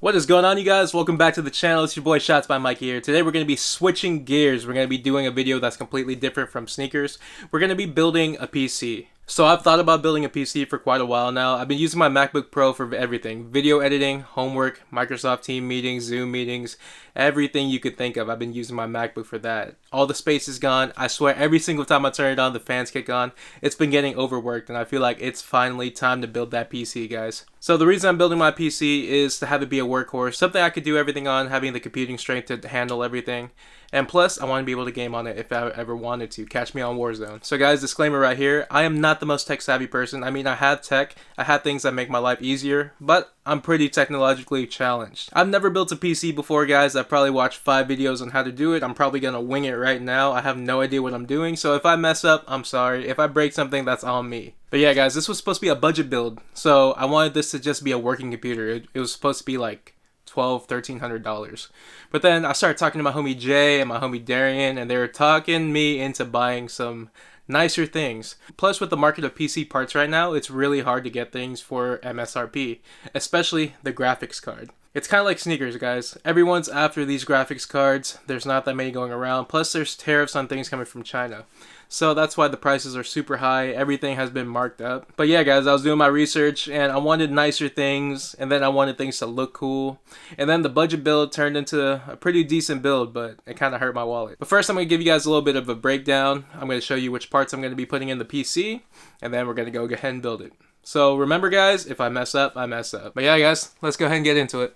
What is going on, you guys? Welcome back to the channel. It's your boy Shotsbymikey here. Today we're going to be switching gears. We're going to be doing a video that's completely different from sneakers. We're going to be building a PC. So I've thought about building a PC for quite a while now. I've been using my MacBook Pro for everything. Video editing, homework, Microsoft Teams meetings, Zoom meetings, everything you could think of. I've been using my MacBook for that. All the space is gone. I swear every single time I turn it on, the fans kick on. It's been getting overworked and I feel like it's finally time to build that PC, guys. So the reason I'm building my PC is to have it be a workhorse, something I could do everything on, having the computing strength to handle everything. And plus, I want to be able to game on it if I ever wanted to. Catch me on Warzone. So guys, disclaimer right here, I am not the most tech savvy person. I mean, I have tech, I have things that make my life easier, but I'm pretty technologically challenged. I've never built a PC before, guys. I've probably watched 5 videos on how to do it. I'm probably going to wing it right now. I have no idea what I'm doing. So if I mess up, I'm sorry. If I break something, that's on me. But yeah, guys, this was supposed to be a budget build. So I wanted this to just be a working computer. It was supposed to be like $1,300. But then I started talking to my homie Jay and my homie Darian, and they were talking me into buying some nicer things. Plus, with the market of PC parts right now, it's really hard to get things for MSRP, especially the graphics card. It's kind of like sneakers, guys. Everyone's after these graphics cards. There's not that many going around. Plus, there's tariffs on things coming from China. So that's why the prices are super high. Everything has been marked up. But yeah, guys, I was doing my research and I wanted nicer things. And then I wanted things to look cool. And then the budget build turned into a pretty decent build, but it kind of hurt my wallet. But first, I'm going to give you guys a little bit of a breakdown. I'm going to show you which parts I'm going to be putting in the PC. And then we're going to go ahead and build it. So remember, guys, if I mess up, I mess up. But yeah, guys, let's go ahead and get into it.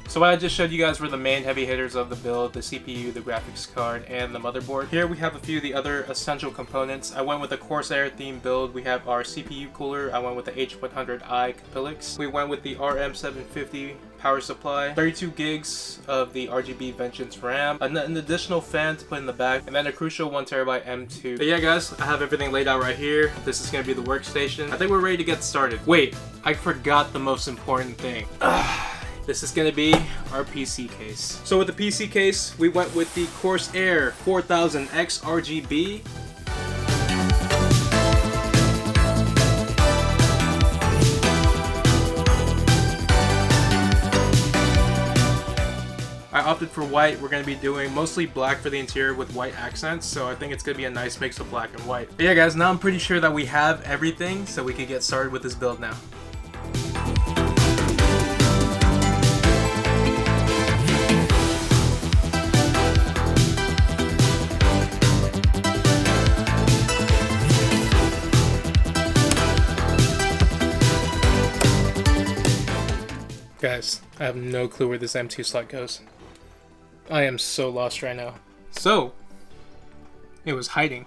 So what I just showed you guys were the main heavy hitters of the build: the CPU, the graphics card, and the motherboard. Here we have a few of the other essential components. I went with a Corsair themed build. We have our CPU cooler. I went with the H100i Capillex. We went with the RM750 power supply, 32 gigs of the RGB Vengeance RAM, an additional fan to put in the back, and then a crucial 1TB M2. But yeah, guys, I have everything laid out right here. This is going to be the workstation. I think we're ready to get started. Wait, I forgot the most important thing. This is going to be our PC case. So with the PC case, we went with the Corsair 4000X RGB. I opted for white. We're going to be doing mostly black for the interior with white accents, so I think it's going to be a nice mix of black and white. But yeah, guys, now I'm pretty sure that we have everything, so we can get started with this build now. Guys, I have no clue where this M2 slot goes. I am so lost right now. So, it was hiding.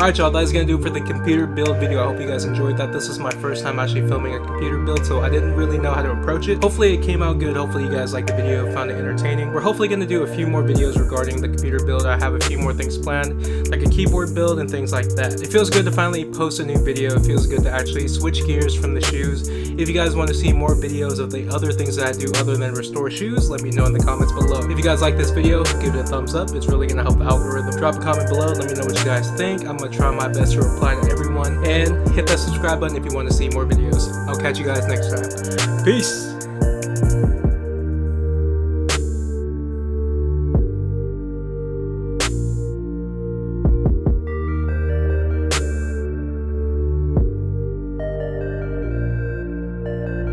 Alright y'all, that's gonna do it for the computer build video. I hope you guys enjoyed that. This is my first time actually filming a computer build, so I didn't really know how to approach it. Hopefully it came out good. Hopefully you guys liked the video, found it entertaining. We're hopefully gonna do a few more videos regarding the computer build. I have a few more things planned, like a keyboard build and things like that. It feels good to finally post a new video. It feels good to actually switch gears from the shoes. If you guys want to see more videos of the other things that I do other than restore shoes, let me know in the comments below. If you guys like this video, give it a thumbs up. It's really gonna help the algorithm. Drop a comment below, let me know what you guys think. I'm gonna try my best to reply to everyone, and hit that subscribe button if you want to see more videos. I'll catch you guys next time. Peace.